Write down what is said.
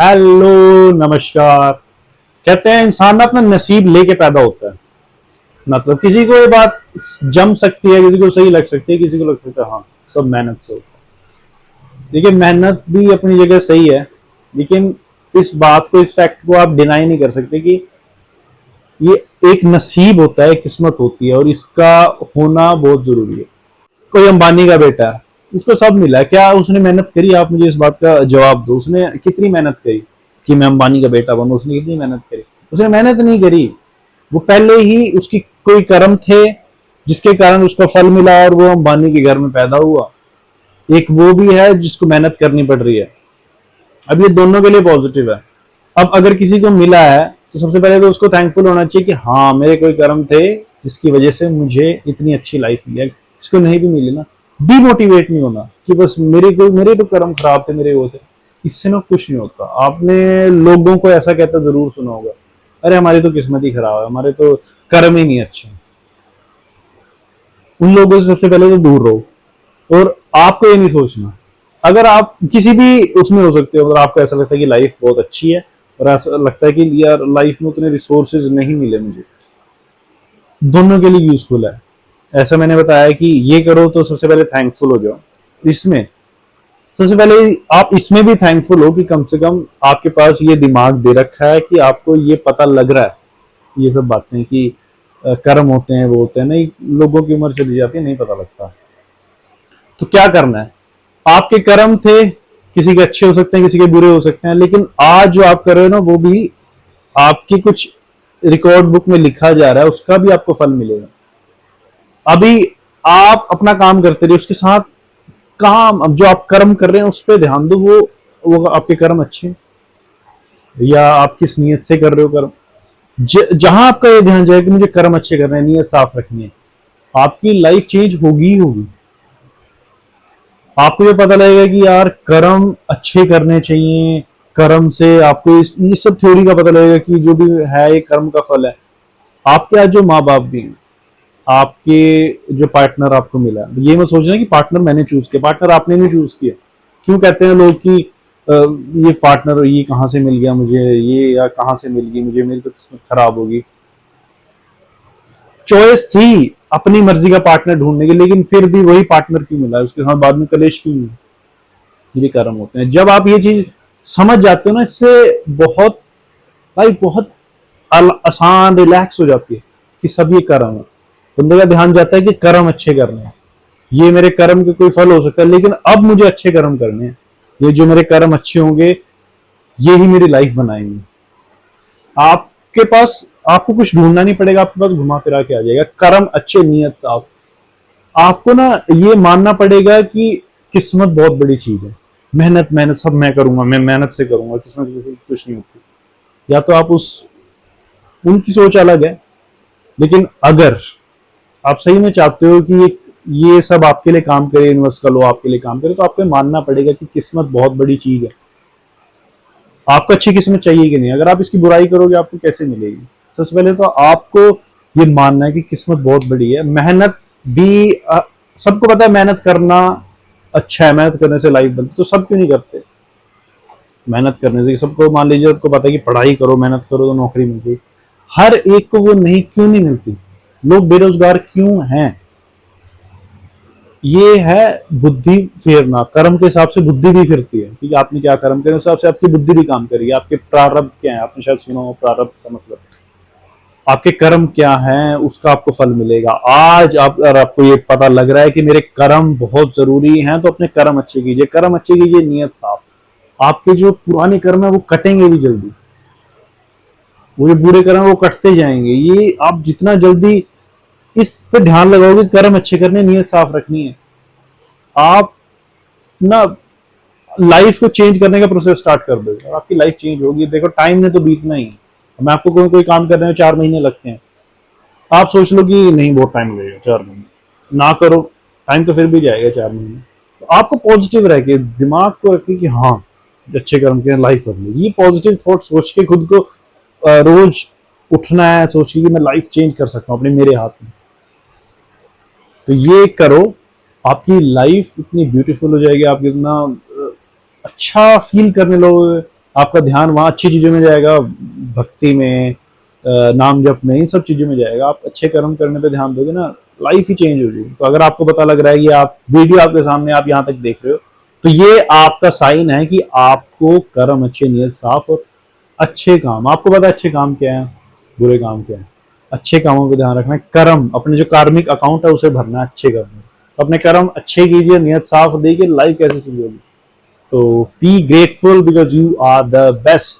Hello, नमस्कार। कहते हैं इंसान ना अपना नसीब लेके पैदा होता है। मतलब किसी को ये बात जम सकती है, किसी को सही लग सकती है, किसी को लग सकता है हाँ सब मेहनत से होता है। देखिए, मेहनत भी अपनी जगह सही है, लेकिन इस बात को, इस फैक्ट को आप डिनाई नहीं कर सकते कि ये एक नसीब होता है, किस्मत होती है, और इसका होना बहुत जरूरी है। कोई अंबानी का बेटा है, उसको सब मिला है, क्या उसने मेहनत करी? आप मुझे इस बात का जवाब दो। उसने कितनी मेहनत करी कि मैं अंबानी का बेटा बनूं? उसने कितनी मेहनत करी? उसने मेहनत नहीं करी। वो पहले ही उसकी कोई कर्म थे जिसके कारण उसको फल मिला और वो अंबानी के घर में पैदा हुआ। एक वो भी है जिसको मेहनत करनी पड़ रही है। अब ये दोनों के लिए पॉजिटिव है। अब अगर किसी को मिला है तो सबसे पहले तो उसको थैंकफुल होना चाहिए कि हाँ, मेरे कोई कर्म थे जिसकी वजह से मुझे इतनी अच्छी लाइफ मिली है। जिसको नहीं भी मिली ना, डिमोटिवेट नहीं होना कि बस मेरे तो कर्म खराब थे, मेरे वो थे। इससे ना कुछ नहीं होता। आपने लोगों को ऐसा कहता जरूर सुना होगा, अरे हमारी तो किस्मत ही खराब है, हमारे तो कर्म ही नहीं अच्छे। उन लोगों से सबसे पहले तो दूर रहो। और आपको ये नहीं सोचना, अगर आप किसी भी उसमें हो सकते हो, अगर आपको ऐसा लगता है कि लाइफ बहुत अच्छी है और ऐसा लगता है कि यार लाइफ में उतने रिसोर्सेज नहीं मिले मुझे, दोनों के लिए यूजफुल है। ऐसा मैंने बताया कि ये करो तो सबसे पहले थैंकफुल हो जाओ। इसमें सबसे पहले आप इसमें भी थैंकफुल हो कि कम से कम आपके पास ये दिमाग दे रखा है कि आपको ये पता लग रहा है ये सब बातें कि कर्म होते हैं, वो होते हैं। नहीं, लोगों की उम्र चली जाती है, नहीं पता लगता। तो क्या करना है? आपके कर्म थे, किसी के अच्छे हो सकते हैं, किसी के बुरे हो सकते हैं, लेकिन आज जो आप कर रहे हो ना, वो भी आपकी कुछ रिकॉर्ड बुक में लिखा जा रहा है, उसका भी आपको फल मिलेगा। अभी आप अपना काम करते रहिए, उसके साथ काम, अब जो आप कर्म कर रहे हैं उस पर ध्यान दो। वो आपके कर्म अच्छे हैं या आप किस नीयत से कर रहे हो कर्म। जहां आपका ये ध्यान जाए कि मुझे कर्म अच्छे करने हैं, नीयत साफ रखनी है, आपकी लाइफ चेंज होगी ही होगी। आपको ये पता लगेगा कि यार कर्म अच्छे करने चाहिए। कर्म से आपको इस सब थ्योरी का पता लगेगा कि जो भी है ये कर्म का फल है। आपके आज जो माँ बाप भी हैं, आपके जो पार्टनर आपको मिला, ये मत सोचना कि पार्टनर मैंने चूज किया। पार्टनर आपने नहीं चूज किया। क्यों कहते हैं लोग कि ये पार्टनर ये कहाँ से मिल गया मुझे, ये या कहाँ से मिल गई मुझे, मेरी तो किस्मत खराब होगी। चॉइस थी अपनी मर्जी का पार्टनर ढूंढने की, लेकिन फिर भी वही पार्टनर क्यों मिला, उसके साथ बाद में कलेश क्यों हुई? ये कर्म होते हैं। जब आप ये चीज समझ जाते हो ना, इससे बहुत लाइफ बहुत आसान, रिलैक्स हो जाती है कि सब ये कर्म है। बंदे का ध्यान जाता है कि कर्म अच्छे करने हैं। ये मेरे कर्म के कोई फल हो सकता है, लेकिन अब मुझे अच्छे कर्म करने हैं। ये जो मेरे कर्म अच्छे होंगे, ये ही मेरी लाइफ बनाएंगे। आपके पास आपको कुछ ढूंढना नहीं पड़ेगा, आपके पास घुमा फिरा के आ जाएगा। कर्म अच्छे, नियत साफ। आपको ना ये मानना पड़ेगा कि किस्मत बहुत बड़ी चीज है। मेहनत मेहनत सब मैं करूंगा, मैं मेहनत से करूंगा, किस्मत किसी कुछ नहीं होती। या तो आप उस उनकी सोच अलग है। लेकिन अगर आप सही में चाहते हो कि ये सब आपके लिए काम करे, यूनिवर्स का लो आपके लिए काम करे, तो आपको मानना पड़ेगा कि किस्मत बहुत बड़ी चीज है। आपको अच्छी किस्मत चाहिए कि नहीं? अगर आप इसकी बुराई करोगे, आपको कैसे मिलेगी? सबसे पहले तो आपको ये मानना है कि किस्मत बहुत बड़ी है। मेहनत भी सबको पता है मेहनत करना अच्छा है, मेहनत करने से लाइफ बनती, तो सब क्यों नहीं करते? मेहनत करने से सबको, मान लीजिए आपको पता है कि पढ़ाई करो, मेहनत करो तो नौकरी मिलती, हर एक को वो नहीं क्यों नहीं मिलती? लोग बेरोजगार क्यों हैं? ये है बुद्धि फेरना। कर्म के हिसाब से बुद्धि भी फिरती है कि आपने क्या कर्म करे, उस हिसाब से आपकी बुद्धि भी काम करेगी। आपके प्रारब्ध क्या है, आपने शायद सुना हो प्रारब्ध का मतलब। आपके कर्म क्या हैं, उसका आपको फल मिलेगा। आज आप, अगर आपको ये पता लग रहा है कि मेरे कर्म बहुत जरूरी हैं, तो अपने कर्म अच्छे कीजिए। कर्म अच्छे कीजिए, नियत साफ। आपके जो पुराने कर्म है वो कटेंगे भी जल्दी। वो जो बुरे कर्म है वो कटते जाएंगे। ये आप जितना जल्दी इस पे ध्यान लगाओगे, कर्म अच्छे करने, नियत साफ रखनी है, आप ना लाइफ को चेंज करने का प्रोसेस स्टार्ट कर दोगे और आपकी लाइफ चेंज होगी। देखो, टाइम ने तो बीतना ही है। मैं आपको कोई काम करने में 4 महीने लगते हैं, आप सोच लो कि नहीं बहुत टाइम लगेगा 4 महीने, ना करो, टाइम तो फिर भी जाएगा 4 महीने। तो आपको पॉजिटिव रह के दिमाग को रखिए कि हाँ, अच्छे कर्म के लाइफ बदलेगी। ये पॉजिटिव थॉट सोच के खुद को रोज उठना है, सोच के कि मैं लाइफ चेंज कर सकता हूँ अपने, मेरे हाथ में। तो ये करो, आपकी लाइफ इतनी ब्यूटीफुल हो जाएगी, आप इतना अच्छा फील करने लोगे। आपका ध्यान वहां अच्छी चीजों में जाएगा, भक्ति में, नाम जप में, इन सब चीजों में जाएगा। आप अच्छे कर्म करने पे ध्यान दोगे ना, लाइफ ही चेंज हो जाएगी। तो अगर आपको पता लग रहा है कि आप वीडियो आपके सामने आप यहाँ तक देख रहे हो, तो ये आपका साइन है कि आपको कर्म अच्छे, नियत साफ और अच्छे काम, आपको पता है अच्छे काम क्या है, बुरे काम क्या है। अच्छे कामों पे ध्यान रखना है, कर्म अपने जो कार्मिक अकाउंट है उसे भरना है अच्छे कर्म। अपने कर्म अच्छे कीजिए, नियत साफ देखिए, लाइफ कैसे चल होगी। तो be grateful because you are the best.